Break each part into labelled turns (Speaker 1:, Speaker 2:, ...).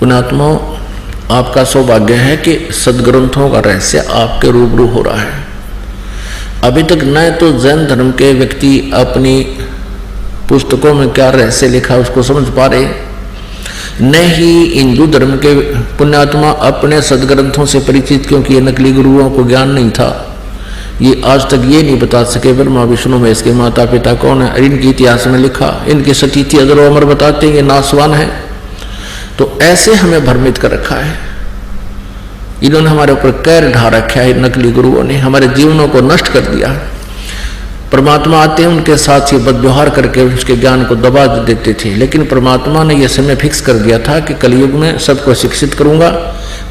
Speaker 1: पुण्यात्मा, आपका सौभाग्य है कि सदग्रंथों का रहस्य आपके रूबरू हो रहा है। अभी तक न तो जैन धर्म के व्यक्ति अपनी पुस्तकों में क्या रहस्य लिखा उसको समझ पा रहे, न ही हिंदू धर्म के पुण्यात्मा अपने सदग्रंथों से परिचित, क्योंकि ये नकली गुरुओं को ज्ञान नहीं था। ये आज तक ये नहीं बता सके ब्रह्मा विष्णु महेश के माता पिता कौन है, इनके इतिहास में लिखा, इनकी सतीथि अजर अमर बताते हैं, ये नासवान है। तो ऐसे हमें भ्रमित कर रखा है, इन्होंने हमारे ऊपर कैर ढा रखा है। नकली गुरुओं ने हमारे जीवनों को नष्ट कर दिया। परमात्मा आते हैं, उनके साथ ही बदव्यवहार करके उसके ज्ञान को दबा देते थे, लेकिन परमात्मा ने यह समय फिक्स कर दिया था कि कलयुग में सबको शिक्षित करूंगा,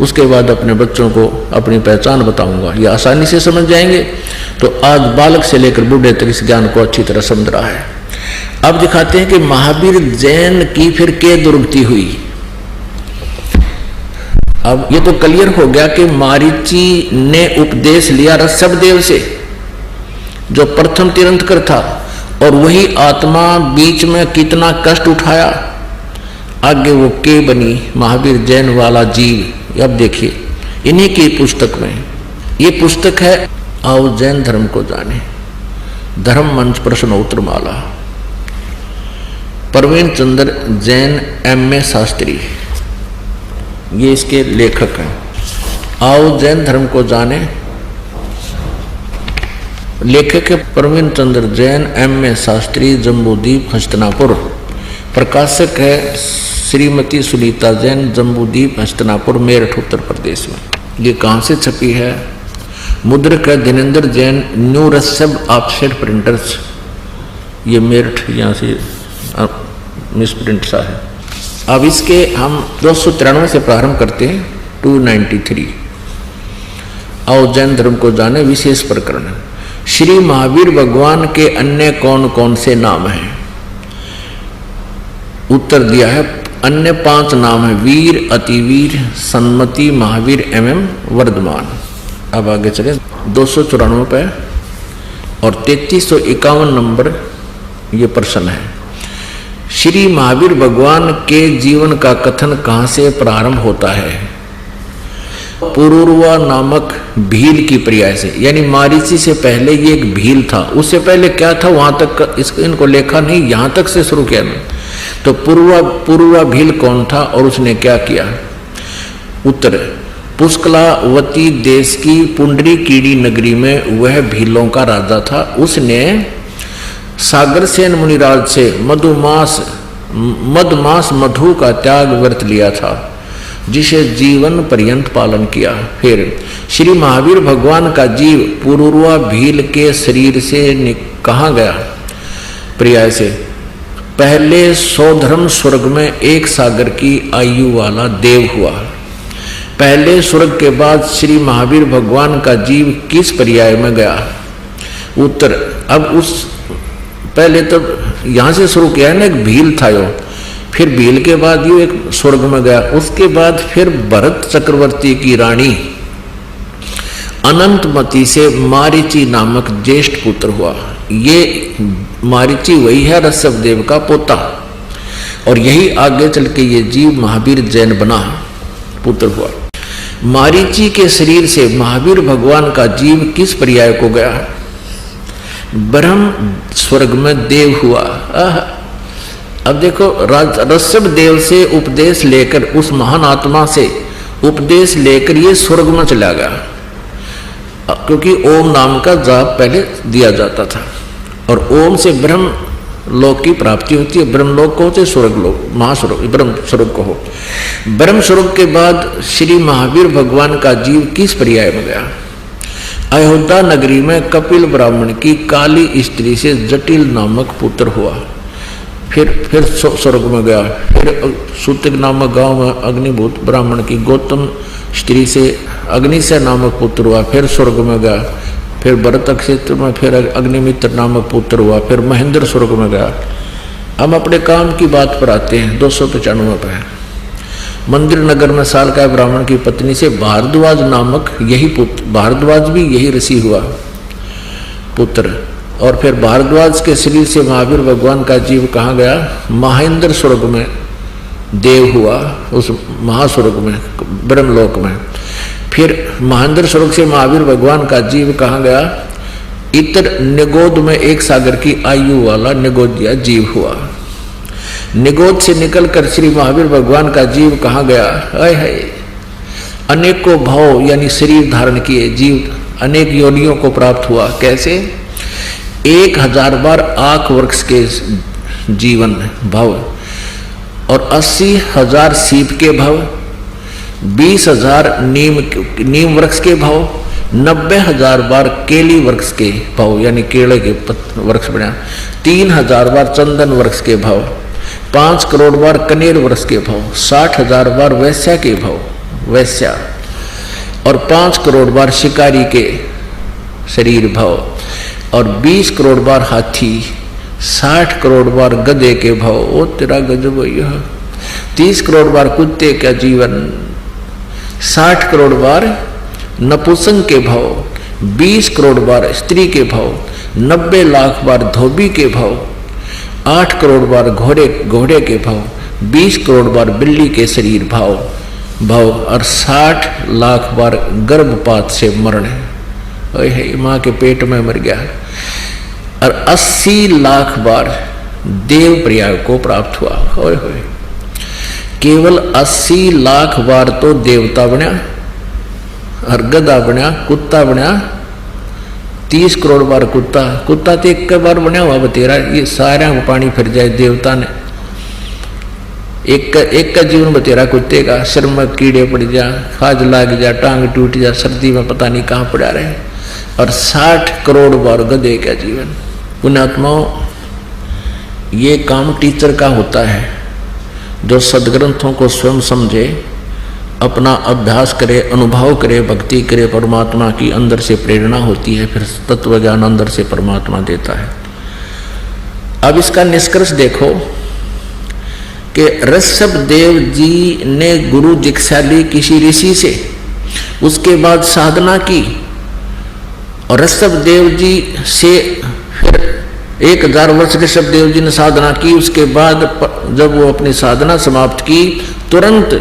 Speaker 1: उसके बाद अपने बच्चों को अपनी पहचान बताऊंगा, ये आसानी से समझ जाएंगे। तो आज बालक से लेकर बूढ़े तक इस ज्ञान को अच्छी तरह समझ रहा है। अब दिखाते हैं कि महावीर जैन की फिर क्या दुर्गति हुई। अब ये तो क्लियर हो गया कि मारीची ने उपदेश लिया ऋषभदेव से, जो प्रथम तीर्थंकर था, और वही आत्मा बीच में कितना कष्ट उठाया, आगे वो के बनी महावीर जैन वाला जीव। अब देखिए इन्हीं की पुस्तक में, ये पुस्तक है आओ जैन धर्म को जाने, धर्म मंच प्रश्नोत्तर माला, प्रवीण चंद्र जैन M.A. शास्त्री, ये इसके लेखक हैं। आओ जैन धर्म को जाने, लेखक है प्रवीण चंद्र जैन M.A. शास्त्री, जम्बूद्वीप हस्तिनापुर। प्रकाशक है श्रीमती सुनीता जैन, जम्बूद्वीप हस्तिनापुर, मेरठ उत्तर प्रदेश में। ये कहाँ से छपी है? मुद्रक है Dhirendra Jain, new Rishabh offset printers, ये मेरठ, यहाँ से मिसप्रिंट सा है। अब इसके हम 293 से प्रारंभ करते हैं, 293। आओ जैन धर्म को जाने, विशेष प्रकरण। श्री महावीर भगवान के अन्य कौन कौन से नाम हैं? उत्तर दिया है अन्य 5 नाम है, वीर, अतिवीर, सन्मति, महावीर एवं वर्धमान। अब आगे चले 294 पे और 3351 नंबर ये प्रश्न है। श्री महावीर भगवान के जीवन का कथन कहाँ से प्रारंभ होता है? पुरुरवा नामक भील की पर्याय से, यानी मारीची से पहले ये एक भील था, उससे पहले क्या था वहां तक इनको लेखा नहीं, यहां तक से शुरू किया नहीं। तो पुरुरवा भील कौन था और उसने क्या किया? उत्तर, पुष्कलावती देश की पुंडरीकीड़ी नगरी में वह भीलों का राजा था। उसने सागरसेन मुनिराज से मधमास मधु का त्याग व्रत लिया था, जिसे जीवन पर्यंत पालन किया। फिर श्री महावीर भगवान का जीव पुरुरवा भील के शरीर से कहाँ गया? पर्याय से, पहले सौधर्म स्वर्ग में 1 सागर की आयु वाला देव हुआ। पहले स्वर्ग के बाद श्री महावीर भगवान का जीव किस पर्याय में गया? उत्तर, अब उस पहले तो यहां से शुरू किया है ना, एक भील था यो, फिर भील के बाद यो एक स्वर्ग में गया, उसके बाद फिर भरत चक्रवर्ती की रानी अनंतमती से मारीची नामक ज्येष्ठ पुत्र हुआ। ये मारीची वही है ऋषभदेव का पोता, और यही आगे चल के ये जीव महावीर जैन बना, पुत्र हुआ। मारीची के शरीर से महावीर भगवान का जीव किस पर्याय को गया? ब्रह्म स्वर्ग में देव हुआ। अब देखो, ऋषभदेव से उपदेश लेकर, उस महान आत्मा से उपदेश लेकर ये स्वर्ग में चला गया, क्योंकि ओम नाम का जाप पहले दिया जाता था, और ओम से ब्रह्म लोक की प्राप्ति होती है। ब्रह्म लोक को होते स्वर्ग लोक, महास्वर्ग, ब्रह्म स्वर्ग को हो। ब्रह्म स्वर्ग के बाद श्री महावीर भगवान का जीव किस पर्याय में गया? अयोध्या नगरी में कपिल ब्राह्मण की काली स्त्री से जटिल नामक पुत्र हुआ। फिर स्वर्ग में गया। फिर सूतिक नामक गांव में अग्निभूत ब्राह्मण की गौतम स्त्री से अग्निशय नामक पुत्र हुआ। फिर स्वर्ग में गया। फिर भरत क्षेत्र में फिर अग्निमित्र नामक पुत्र हुआ। फिर महेंद्र स्वर्ग में गया। हम अपने काम की बात पर आते हैं। 295 पर मंदिर नगर में साल का ब्राह्मण की पत्नी से भारद्वाज नामक यही पुत्र, भारद्वाज भी यही ऋषि हुआ पुत्र। और फिर भारद्वाज के शरीर से महावीर भगवान का जीव कहाँ गया? महेंद्र स्वर्ग में देव हुआ उस महास्वर्ग में, ब्रह्मलोक में। फिर महेंद्र स्वर्ग से महावीर भगवान का जीव कहाँ गया? इतर निगोद में 1 सागर की आयु वाला निगोदिया जीव हुआ। निगोद से निकलकर श्री महावीर भगवान का जीव कहाँ गया? है अनेकों भाव यानी शरीर धारण किए जीव अनेक योनियों को प्राप्त हुआ। कैसे? 1000 बार आंख वृक्ष के जीवन भव और 80,000 सीप के भव, 20,000 नीम वृक्ष के भव, 90,000 बार केली वृक्ष के भव यानी केले के वृक्ष बना, 3,000 बार चंदन वृक्ष के भव, 5 करोड़ बार कनेर वृक्ष के भव, 60,000 बार वैश्या के भव वैश्या, और 5 करोड़ बार शिकारी के शरीर भव, और 20 करोड़ बार हाथी, 60 करोड़ बार गधे के भव। ओ तेरा गजब यह 30 करोड़ बार कुत्ते का जीवन, 60 करोड़ बार नपुंसक के भव, 20 करोड़ बार स्त्री के भव, 90 लाख बार धोबी के भव, 8 करोड़ बार घोड़े के भव, 20 करोड़ बार बिल्ली के शरीर भव और 60 लाख बार गर्भपात से मरण है, माँ के पेट में मर गया, और 80 लाख बार देव प्रयाग को प्राप्त हुआ। होए होए केवल 80 लाख बार तो देवता बना और गधा बना, कुत्ता बना, 30 करोड़ बार कुत्ता तो एक बार बना हुआ बतेरा, ये सारा को पानी फिर जाए देवता ने। एक का जीवन बतेरा कुत्ते का, सिर में कीड़े पड़ जा, खाज लाग जा, टांग टूट जा, सर्दी में पता नहीं कहाँ पड़ा रहे, और 60 करोड़ बार गधे का जीवन। पुण्यात्माओं, ये काम टीचर का होता है जो सदग्रंथों को स्वयं समझे, अपना अभ्यास करे, अनुभव करे, भक्ति करे, परमात्मा की अंदर से प्रेरणा होती है, फिर तत्व ज्ञान अंदर से परमात्मा देता है। अब इसका निष्कर्ष देखो कि ऋषभ देव जी ने गुरु दीक्षा ली किसी ऋषि से, उसके बाद साधना की, और ऋषभ देव जी से फिर 1000 वर्ष ऋषभ देव जी ने साधना की। उसके बाद जब वो अपनी साधना समाप्त की, तुरंत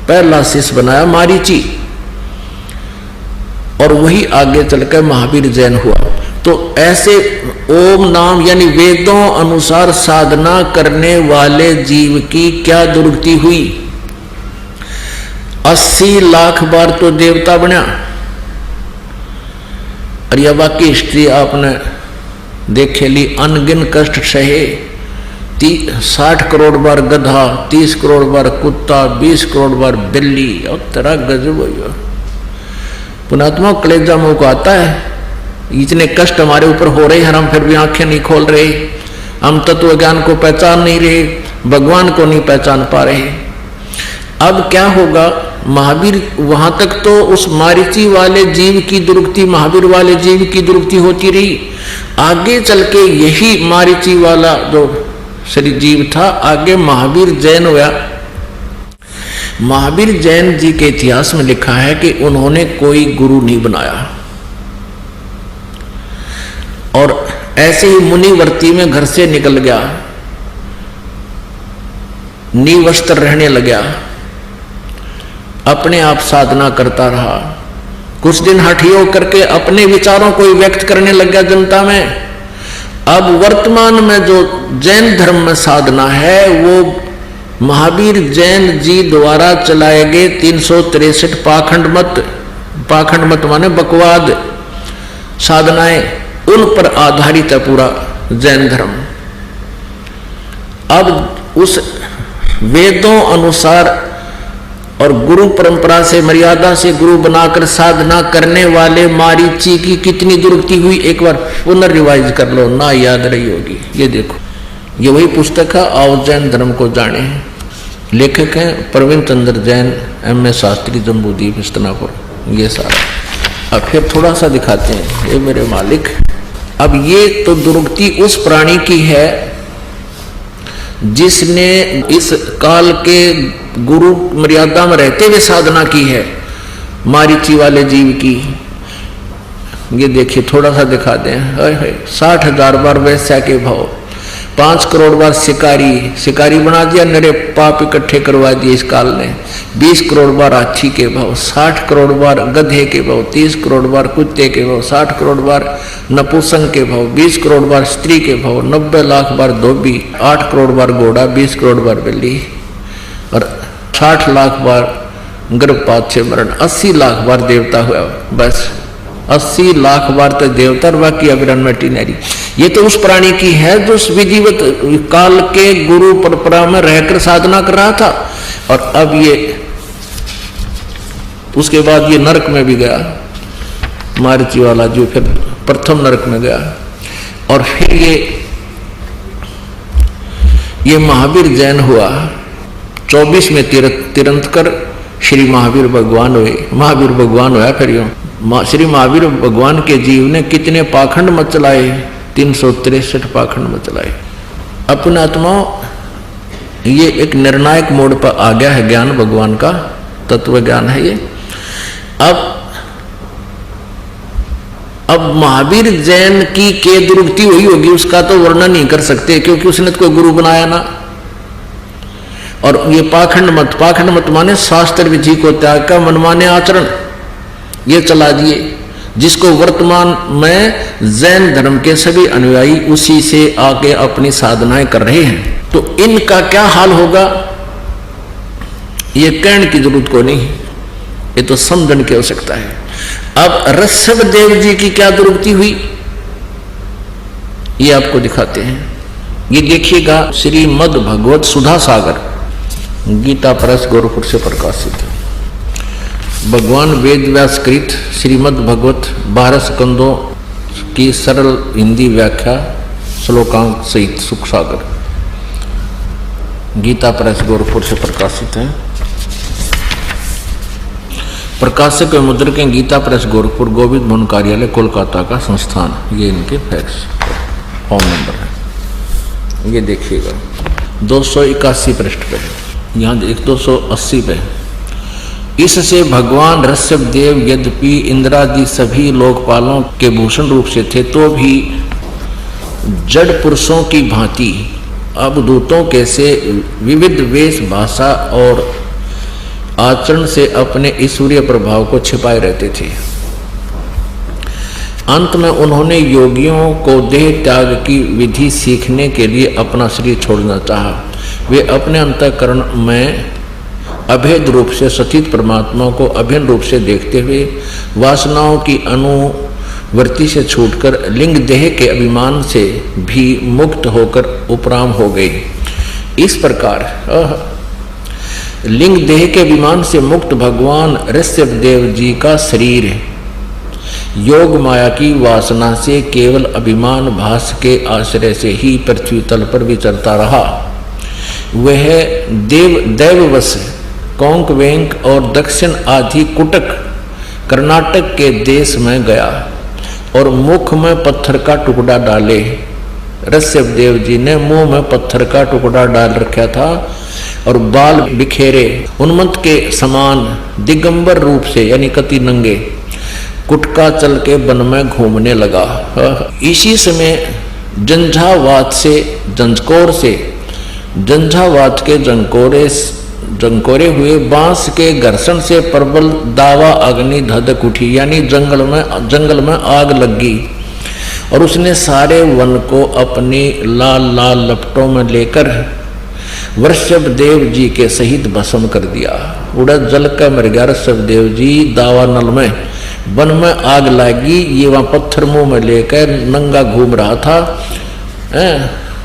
Speaker 1: पहला शिष्य बनाया मारीची, और वही आगे चलकर महावीर जैन हुआ। तो ऐसे ओम नाम यानी वेदों अनुसार साधना करने वाले जीव की क्या दुर्गति हुई? 80 लाख बार तो देवता बना, और यह बाकी हिस्ट्री आपने देखे ली, अनगिन कष्ट सहे, 60 करोड़ बार गधा, 30 करोड़ बार कुत्ता, 20 करोड़ बार बिल्ली, और तेरा गजब हो। पुणात्मा कलेजा मुंह को आता है, इतने कष्ट हमारे ऊपर हो रहे हैं, हम फिर भी आंखें नहीं खोल रहे, हम तत्व ज्ञान को पहचान नहीं रहे, भगवान को नहीं पहचान पा रहे। अब क्या होगा? महावीर वहां तक तो उस मारीची वाले जीव की दुर्गति, महावीर वाले जीव की दुर्गति होती रही। आगे चल के यही मारीची वाला जो शरीर जीव था, आगे महावीर जैन हुआ। महावीर जैन जी के इतिहास में लिखा है कि उन्होंने कोई गुरु नहीं बनाया, और ऐसे ही मुनिवर्ती में घर से निकल गया, निवस्त्र रहने लगा, अपने आप साधना करता रहा। कुछ दिन हठियो करके अपने विचारों को व्यक्त करने लग गया जनता में। अब वर्तमान में जो जैन धर्म में साधना है, वो महावीर जैन जी द्वारा चलाए गए 363 पाखंड मत माने बकवाद साधनाएं, उन पर आधारित है पूरा जैन धर्म। अब उस वेदों अनुसार और गुरु परंपरा से, मर्यादा से गुरु बनाकर साधना करने वाले मारीची की कितनी दुर्गति हुई, एक बार पुनर्रिवाइज कर लो, ना याद रही होगी। ये देखो, ये वही पुस्तक है, आओ जैन धर्म को जाने। लेखक हैं प्रवीण चंद्र जैन, M.A. शास्त्री, जम्बूद्वीप, हस्तिनापुर। ये सारा अब फिर थोड़ा सा दिखाते हैं, ये मेरे मालिक। अब ये तो दुर्गति उस प्राणी की है जिसने इस काल के गुरु मर्यादा में रहते हुए साधना की है, मारीची वाले जीव की। ये देखिए, थोड़ा सा दिखा दें। 60,000 बार वैश्या के भाव, 5 करोड़ बार शिकारी बना दिया, नरे पाप इकट्ठे करवा दिए इस काल ने। 20 करोड़ बार हाथी के भाव, 60 करोड़ बार गधे के भाव, 30 करोड़ बार कुत्ते के भाव, 60 करोड़ बार नपुंसक के भाव, 20 करोड़ बार स्त्री के भाव, 90 लाख बार धोबी, 8 करोड़ बार घोड़ा, 20 करोड़ बार बिल्ली, और 60 लाख बार गर्भपात से मरण, 80 लाख बार देवता हुआ। बस 80 लाख बार तो देवता और बाकी अविरन मटी नारी। ये तो उस प्राणी की है जो विधिवत काल के गुरु परंपरा में रहकर साधना कर रहा था, और अब ये उसके बाद ये नरक में भी गया, मारुति वाला जो फिर प्रथम नरक में गया। और फिर ये महावीर जैन हुआ। 24 में तीर्थंकर श्री महावीर भगवान हुए। महावीर भगवान हुआ फिर यूं श्री महावीर भगवान के जीव ने कितने पाखंड मचलाए, 363 पाखंड मचलाए। अपने आत्माओं, ये एक निर्णायक मोड़ पर आ गया है ज्ञान, भगवान का तत्व ज्ञान है ये। अब महावीर जैन की के दुर्गति हुई होगी, उसका तो वर्णन नहीं कर सकते, क्योंकि उसने तो कोई गुरु बनाया ना। और ये पाखंड मत माने शास्त्र विधि को त्याग का मनमाने आचरण ये चला दिए, जिसको वर्तमान में जैन धर्म के सभी अनुयायी उसी से आके अपनी साधनाएं कर रहे हैं। तो इनका क्या हाल होगा ये कहने की जरूरत को नहीं, ये तो समझने की आवश्यकता है। अब ऋषभदेव जी की क्या दुर्गति हुई ये आपको दिखाते हैं। ये देखिएगा, श्रीमद् भगवत सुधा सागर गीता प्रेस गोरखपुर से प्रकाशित है। भगवान वेद व्यास कृत श्रीमद् भगवत 12 स्कंदों की सरल हिंदी व्याख्या श्लोकांक सहित सुख सागर, गीता प्रेस गोरखपुर से प्रकाशित है। प्रकाशक व मुद्रक गीता प्रेस गोरखपुर, गोविंद भवन कार्यालय कोलकाता का संस्थान। ये इनके फैक्स फोन नंबर है, ये देखिएगा 281 पृष्ठ पे, यहाँ 280 पे। इससे भगवान ऋषभदेव यद्यपि इंद्रादि सभी लोकपालों के भूषण रूप से थे, तो भी जड़ पुरुषों की भांति अवधूतों के से विविध वेश, भाषा और आचरण से अपने ईश्वरीय प्रभाव को छिपाए रहते थे। अंत में उन्होंने योगियों को देह त्याग की विधि सीखने के लिए अपना शरीर छोड़ना चाहा। वे अपने अंतःकरण में अभेद रूप से सचित परमात्मा को अभिन्न रूप से देखते हुए वासनाओं की अनुवृत्ति से छूटकर लिंग देह के अभिमान से भी मुक्त होकर उपराम हो गए। इस प्रकार लिंग देह के अभिमान से मुक्त भगवान ऋषभदेव जी का शरीर योग माया की वासना से केवल अभिमान भास के आश्रय से ही पृथ्वी तल पर विचरता रहा। वह दैववश कोंक वेंक और दक्षिण आदि कुटक कर्नाटक के देश में गया और मुख में पत्थर का टुकड़ा डाले। ऋषभदेव जी ने मुंह में पत्थर का टुकड़ा डाल रखा था और बाल बिखेरे उन्मत्त के समान दिगंबर रूप से यानी कति नंगे कुटका चल के वन में घूमने लगा। इसी समय जंझावात के जंकोरे हुए बांस के घर्षण से प्रबल दावा अग्नि धधक उठी, यानी जंगल में आग लग गई और उसने सारे वन को अपनी लाल लाल लपटों में लेकर ऋषभदेव जी के सहित भस्म कर दिया। उड़द जल का मर गया ऋषभदेव जी दावा नल में। वन में आग लगी, ये वहां पत्थर मुंह में लेकर नंगा घूम रहा था।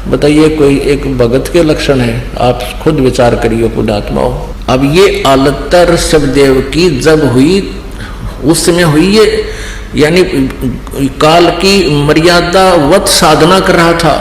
Speaker 1: बताइए कोई एक भगत के लक्षण है? आप खुद विचार करिए पुण्यात्माओं। अब ये हालत ऋषभदेव की जब हुई उस समय हुई, ये यानी काल की मर्यादा वत साधना कर रहा था।